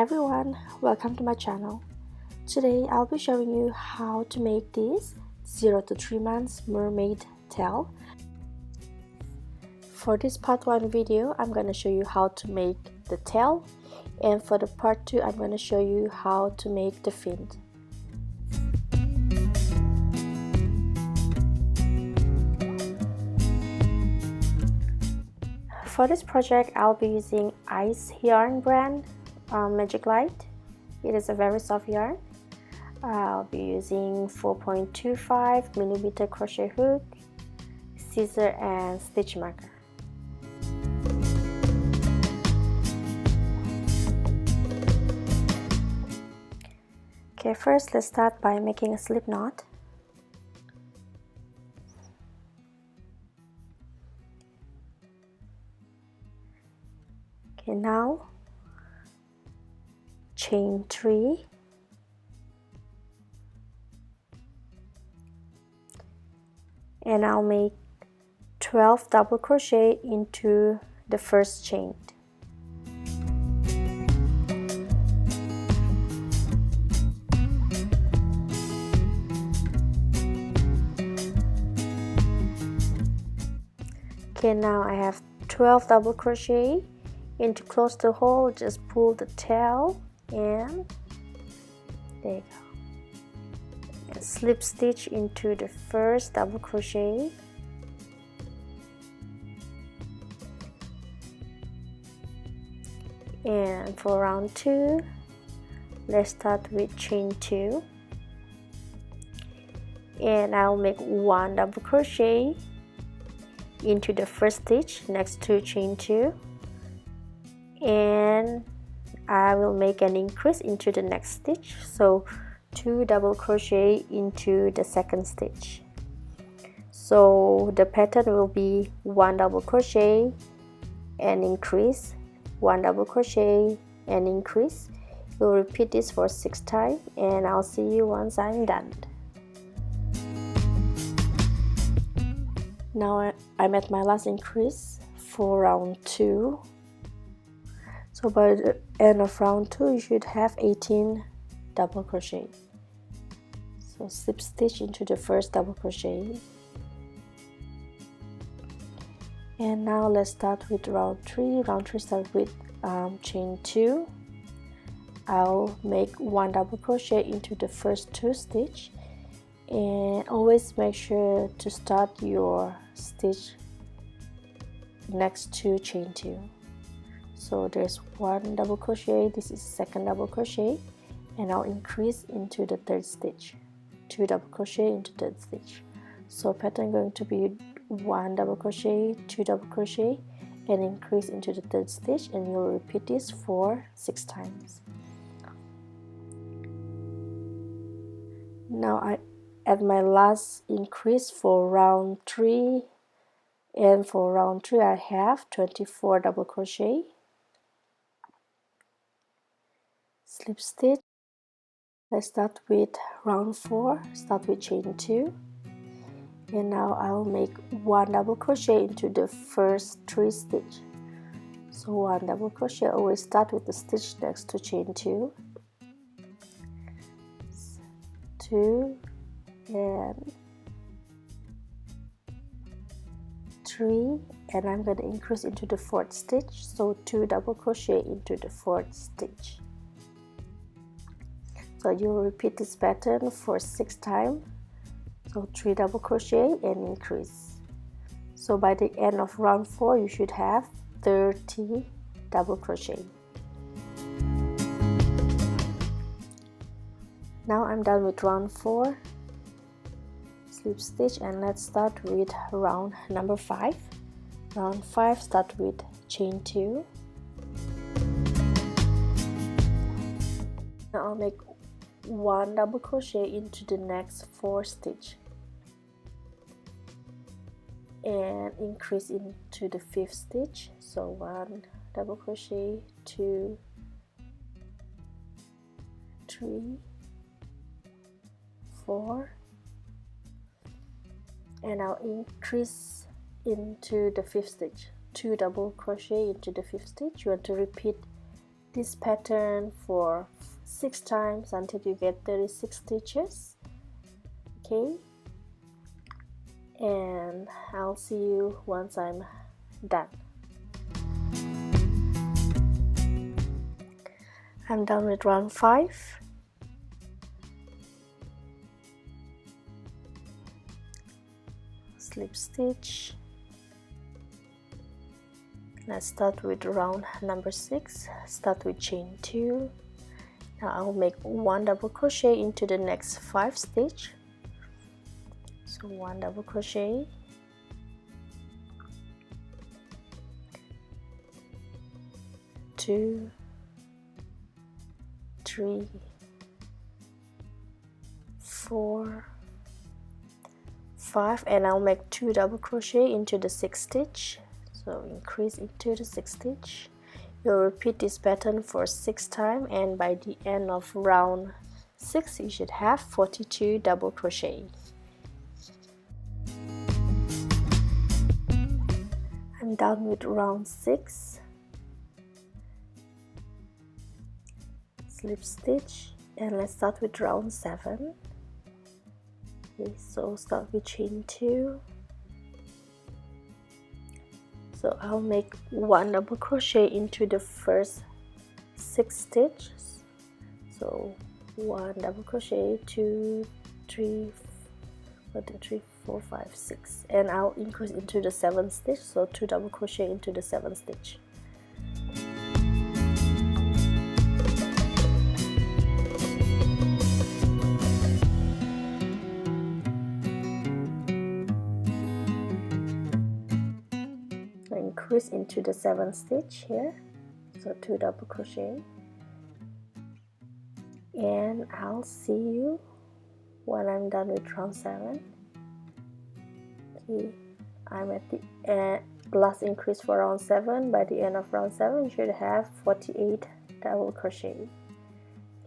everyone, welcome to my channel. Today I'll be showing you how to make this 0 to 3 months mermaid tail. For this part 1 video, I'm going to show you how to make the tail, and for the part 2 I'm going to show you how to make the fin. For this project, I'll be using Ice Yarn brand Magic Light. It is a very soft yarn. I'll be using 4.25mm crochet hook, scissor, and stitch marker. Okay, first let's start by making a slip knot. Okay, now chain 3, and I'll make 12 double crochet into the first chain. Okay, now I have 12 double crochet. And to close the hole, just pull the tail and there you go, and slip stitch into the first double crochet, and for round 2 let's start with chain 2, and I'll make 1 double crochet into the first stitch next to chain 2, and I will make an increase into the next stitch, so 2 double crochet into the second stitch. So the pattern will be 1 double crochet and increase, 1 double crochet and increase. We'll repeat this for 6 times, and I'll see you once I'm done. Now I'm at my last increase for round 2. So by the end of round 2 you should have 18 double crochet. So slip stitch into the first double crochet, and now let's start with round 3. Round 3 start with chain 2. I'll make 1 double crochet into the first 2 stitch, and always make sure to start your stitch next to chain 2. So there's 1 double crochet, this is second double crochet, and I'll increase into the third stitch, 2 double crochet into third stitch. So pattern going to be 1 double crochet, 2 double crochet, and increase into the third stitch, and you'll repeat this for 6 times. Now I at my last increase for round 3, and for round 3 I have 24 double crochet, slip stitch. Let's start with round 4, start with chain 2, and now I'll make 1 double crochet into the first 3 stitch. So 1 double crochet, always start with the stitch next to chain 2, 2 and 3, and I'm going to increase into the 4th stitch, so 2 double crochet into the 4th stitch. So you'll repeat this pattern for 6 times, so 3 double crochet and increase. So by the end of round 4 you should have 30 double crochet. Now I'm done with round 4. Slip stitch, and let's start with round number 5. Round 5 start with chain 2. Now I'll make 1 double crochet into the next 4 stitch, and increase into the 5th stitch, so 1 double crochet, 2, 3, 4, and I'll increase into the 5th stitch, 2 double crochet into the 5th stitch. You want to repeat this pattern for 6 times until you get 36 stitches. Okay, and I'll see you once I'm done. I'm done with round 5. Slip stitch. Let's start with round number 6. Start with chain 2. Now I'll make 1 double crochet into the next 5 stitch. So 1 double crochet, 2, 3, 4, 5, and I'll make 2 double crochet into the 6th stitch. So increase into the 6th stitch. You'll repeat this pattern for 6 times, and by the end of round 6 you should have 42 double crochet. I'm done with round 6. Slip stitch, and let's start with round 7. Okay, so start with chain 2. So I'll make 1 double crochet into the first 6 stitches. So 1 double crochet, 2, 3, 4, 5, 6, and I'll increase into the 7th stitch. So 2 double crochet into the 7th stitch. Increase into the 7th stitch here, so 2 double crochet, and I'll see you when I'm done with round 7. Okay, I'm at the last increase for round 7. By the end of round 7 you should have 48 double crochet.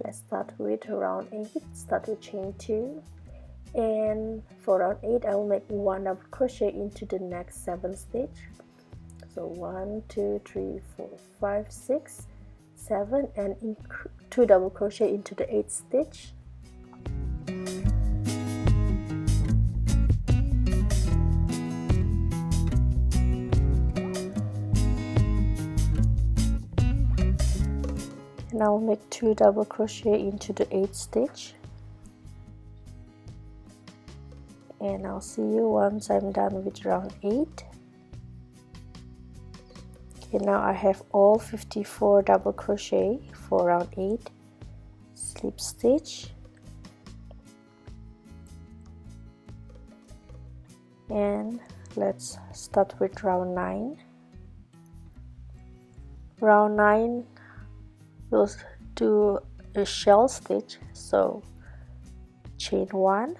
Let's start with round 8. Start with chain 2, and for round 8 I will make 1 double crochet into the next 7th stitch. So 1, 2, 3, 4, 5, 6, 7, and 2 double crochet into the 8th stitch. And I will make 2 double crochet into the 8th stitch. And I'll see you once I'm done with round 8. Okay, now I have all 54 double crochet for round 8. Slip stitch, and let's start with round 9. Round 9 we'll do a shell stitch, so chain 1,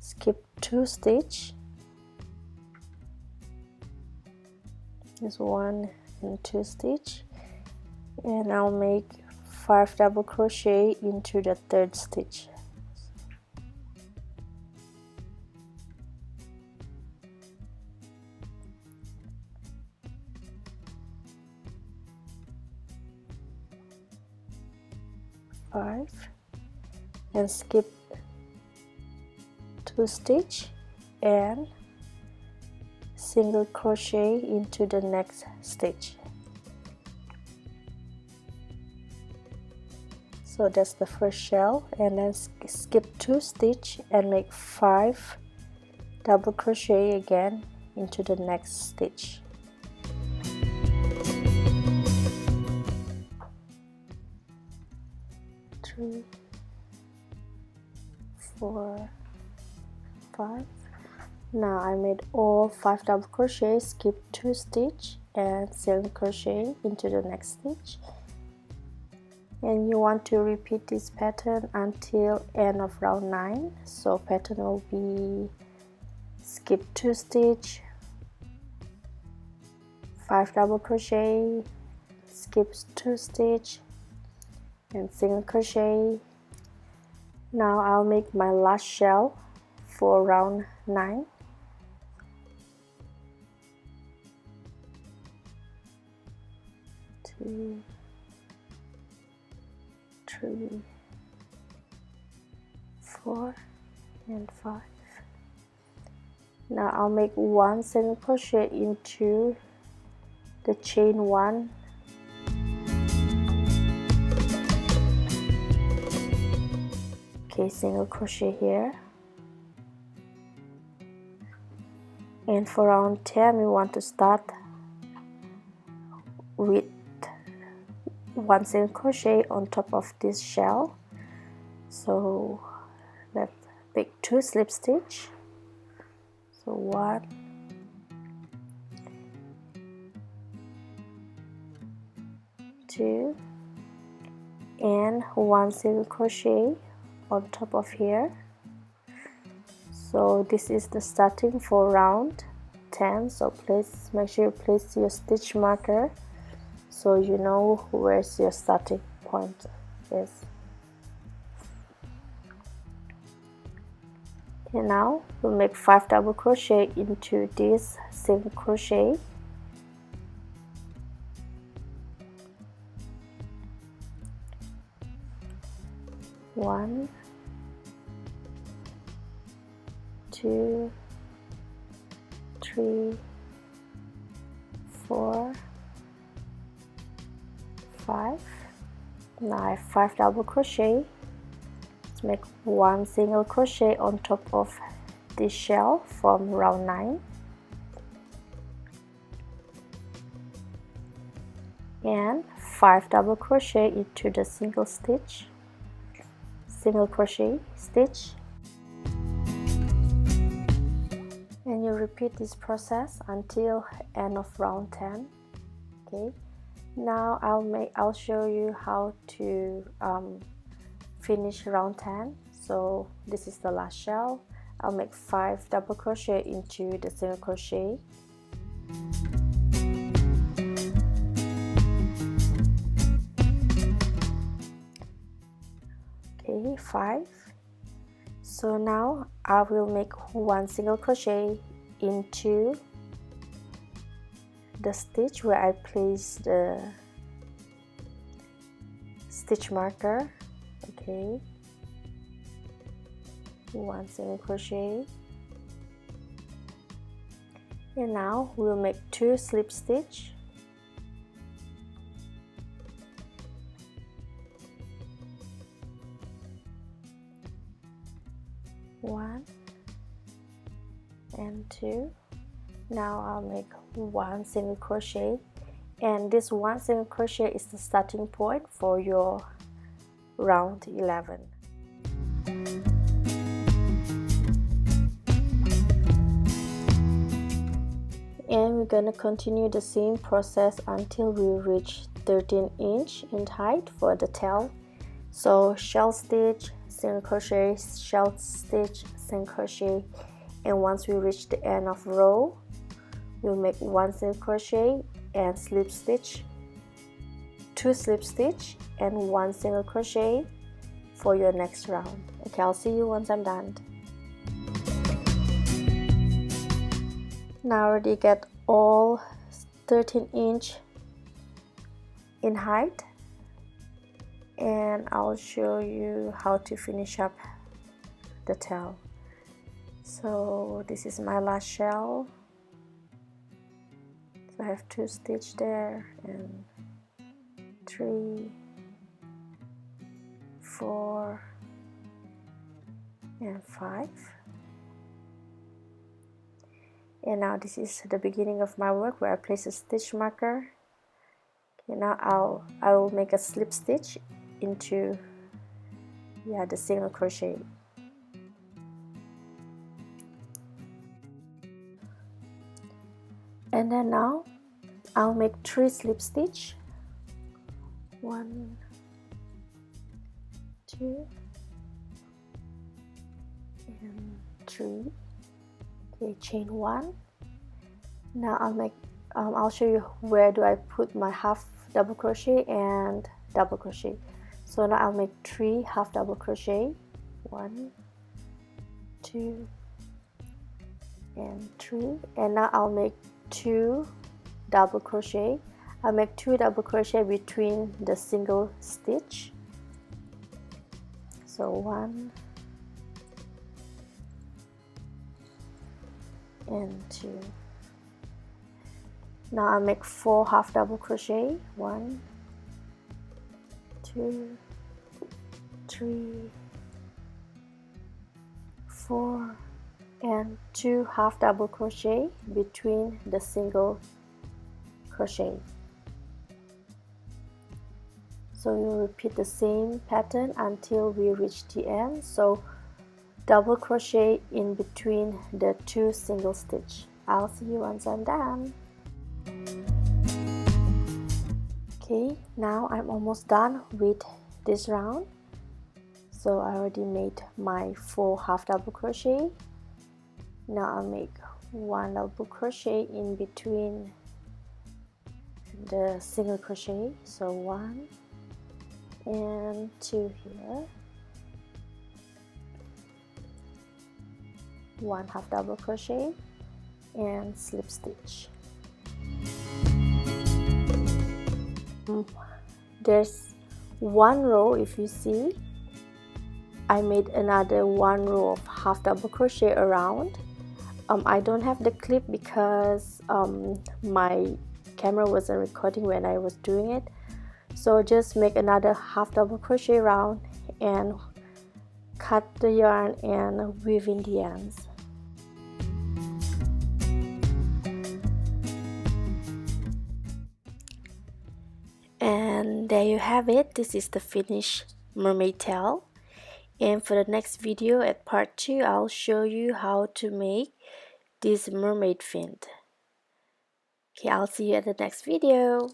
skip 2 stitch, is 1 and 2 stitch, and I'll make 5 double crochet into the 3rd stitch. And skip 2 stitch and single crochet into the next stitch. So that's the first shell, and then skip 2 stitch and make 5 double crochet again into the next stitch. Three, 4, 5. Now I made all 5 double crochet, skip 2 stitch and single crochet into the next stitch, and you want to repeat this pattern until end of round 9. So pattern will be skip 2 stitch, 5 double crochet, skip 2 stitch and single crochet. Now I'll make my last shell for round 9. 2, 3, 4 and 5. Now I'll make 1 single crochet into the chain 1, okay, single crochet here, and for round 10 we want to start with 1 single crochet on top of this shell. So let's make 2 slip stitch. So 1, 2, and 1 single crochet on top of here. So this is the starting for round 10. So make sure you place your stitch marker so you know where's your starting point is. And now we'll make 5 double crochet into this single crochet. One, 2, 3, 4, 5. Now I have 5 double crochet. Let's make 1 single crochet on top of this shell from round 9, and 5 double crochet into the single crochet stitch, and you repeat this process until end of round 10. Okay, now I'll show you how to finish round 10. So this is the last shell. I'll make 5 double crochet into the single crochet, okay, 5. So now I will make 1 single crochet into the stitch where I place the stitch marker. Okay, 1 single crochet, and now we'll make 2 slip stitch, one and 2. Now I'll make 1 single crochet, and this 1 single crochet is the starting point for your round 11. And we're gonna continue the same process until we reach 13 inch in height for the tail. So shell stitch, single crochet, shell stitch, single crochet, and once we reach the end of row, we'll make 1 single crochet and slip stitch, 2 slip stitch, and 1 single crochet for your next round. Okay, I'll see you once I'm done. Now I already get all 13 inch in height, and I'll show you how to finish up the tail. So this is my last shell. So I have 2 stitch there, and 3, 4 and 5. And now this is the beginning of my work where I place a stitch marker. Okay, now I will make a slip stitch into the single crochet. And then now I'll make 3 slip stitch, 1, 2 and 3. Okay, chain 1. Now I'll show you where do I put my half double crochet and double crochet. So now I'll make 3 half double crochet, 1, 2 and 3, and now I'll make 2 double crochet. I'll make 2 double crochet between the single stitch. So 1 and 2. Now I'll make 4 half double crochet. 1, 2, 3, 4, and 2 half double crochet between the single crochet. So you repeat the same pattern until we reach the end. So double crochet in between the 2 single stitch. I'll see you once I'm done. Okay, now I'm almost done with this round. So I already made my 4 half double crochet. Now I'll make 1 double crochet in between the single crochet. So 1 and 2 here. 1 half double crochet and slip stitch. There's 1 row, if you see, I made another 1 row of half double crochet around. I don't have the clip because my camera wasn't recording when I was doing it. So just make another half double crochet round and cut the yarn and weave in the ends. And there you have it. This is the finished mermaid tail. And for the next video at part 2, I'll show you how to make this mermaid fin. Okay, I'll see you at the next video.